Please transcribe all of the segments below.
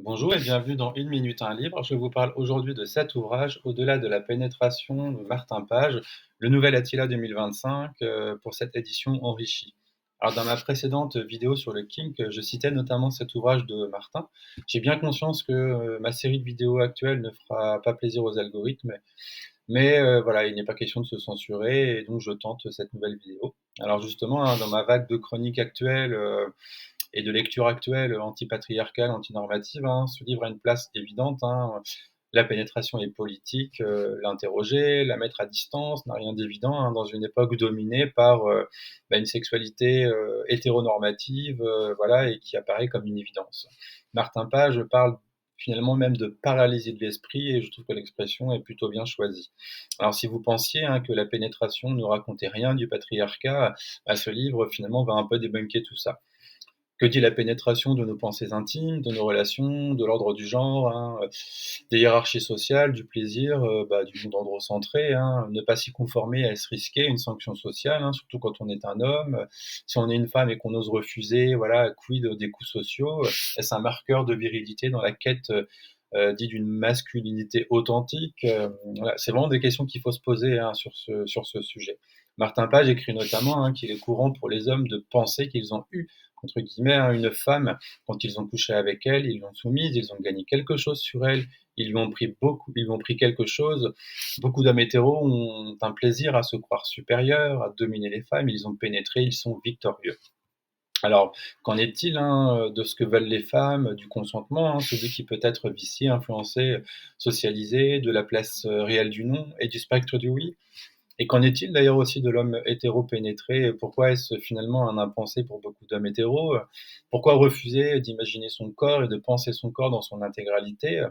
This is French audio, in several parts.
Bonjour et bienvenue dans Une minute un livre. Je vous parle aujourd'hui de cet ouvrage, Au-delà de la pénétration de Martin Page, le nouvel Attila 2025 pour cette édition enrichie. Alors dans ma précédente vidéo sur le kink, je citais notamment cet ouvrage de Martin. J'ai bien conscience que ma série de vidéos actuelle ne fera pas plaisir aux algorithmes, mais voilà, il n'est pas question de se censurer et donc je tente cette nouvelle vidéo. Alors justement, hein, dans ma vague de chroniques actuelles et de lecture actuelle antipatriarcale, antinormative, hein, ce livre a une place évidente, hein. La pénétration est politique, l'interroger, la mettre à distance n'a rien d'évident, hein, dans une époque dominée par une sexualité hétéronormative, voilà, et qui apparaît comme une évidence. Martin Page parle finalement même de paralysie de l'esprit, et je trouve que l'expression est plutôt bien choisie. Alors si vous pensiez, hein, que la pénétration ne racontait rien du patriarcat, ce livre finalement va un peu débunker tout ça. Que dit la pénétration de nos pensées intimes, de nos relations, de l'ordre du genre, hein, des hiérarchies sociales, du plaisir, du monde androcentré, hein. Ne pas s'y conformer, est-ce risquer une sanction sociale, hein, surtout quand on est un homme? Si on est une femme et qu'on ose refuser, voilà, quid des coups sociaux? Est-ce un marqueur de virilité dans la quête, dite d'une masculinité authentique? Voilà, c'est vraiment des questions qu'il faut se poser, hein, sur ce sujet. Martin Page écrit notamment, hein, qu'il est courant pour les hommes de penser qu'ils ont eu entre guillemets, hein, une femme, quand ils ont couché avec elle, ils l'ont soumise, ils ont gagné quelque chose sur elle, ils lui ont pris quelque chose. Beaucoup d'hommes hétéros ont un plaisir à se croire supérieurs, à dominer les femmes, ils ont pénétré, ils sont victorieux. Alors, qu'en est-il, hein, de ce que veulent les femmes, du consentement, hein, celui qui peut être vicié, influencé, socialisé, de la place réelle du non et du spectre du oui? Et qu'en est-il d'ailleurs aussi de l'homme hétéro pénétré? Pourquoi est-ce finalement un impensé pour beaucoup d'hommes hétéros? Pourquoi refuser d'imaginer son corps et de penser son corps dans son intégralité?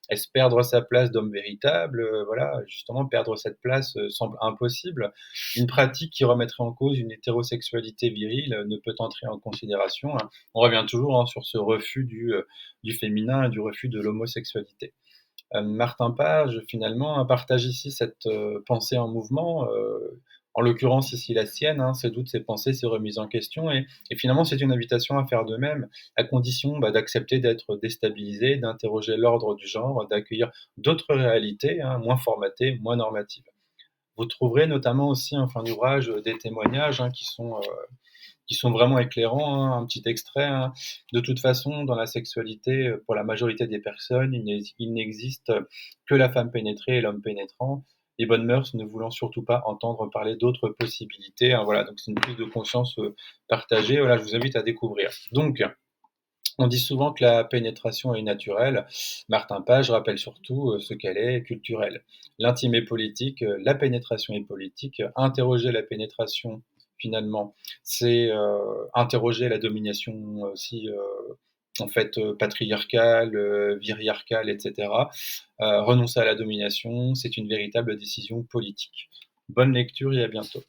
Est-ce perdre sa place d'homme véritable? Voilà, justement perdre cette place, semble impossible. Une pratique qui remettrait en cause une hétérosexualité virile, ne peut entrer en considération, hein. On revient toujours, hein, sur ce refus du féminin et du refus de l'homosexualité. Martin Page, finalement, partage ici cette pensée en mouvement, en l'occurrence ici la sienne, hein, ses doutes, ses pensées, ses remises en question, et finalement c'est une invitation à faire de même, à condition d'accepter d'être déstabilisé, d'interroger l'ordre du genre, d'accueillir d'autres réalités, hein, moins formatées, moins normatives. Vous trouverez notamment aussi en fin d'ouvrage des témoignages, hein, qui sont vraiment éclairants, hein. Un petit extrait, hein. De toute façon, dans la sexualité, pour la majorité des personnes, il n'existe que la femme pénétrée et l'homme pénétrant. Les bonnes mœurs ne voulant surtout pas entendre parler d'autres possibilités, hein, voilà, donc c'est une prise de conscience partagée. Voilà, je vous invite à découvrir. Donc, on dit souvent que la pénétration est naturelle. Martin Page rappelle surtout ce qu'elle est culturelle. L'intime est politique, la pénétration est politique. Interroger la pénétration, finalement, c'est interroger la domination aussi, en fait, patriarcale, viriarcale, etc. Renoncer à la domination, c'est une véritable décision politique. Bonne lecture et à bientôt.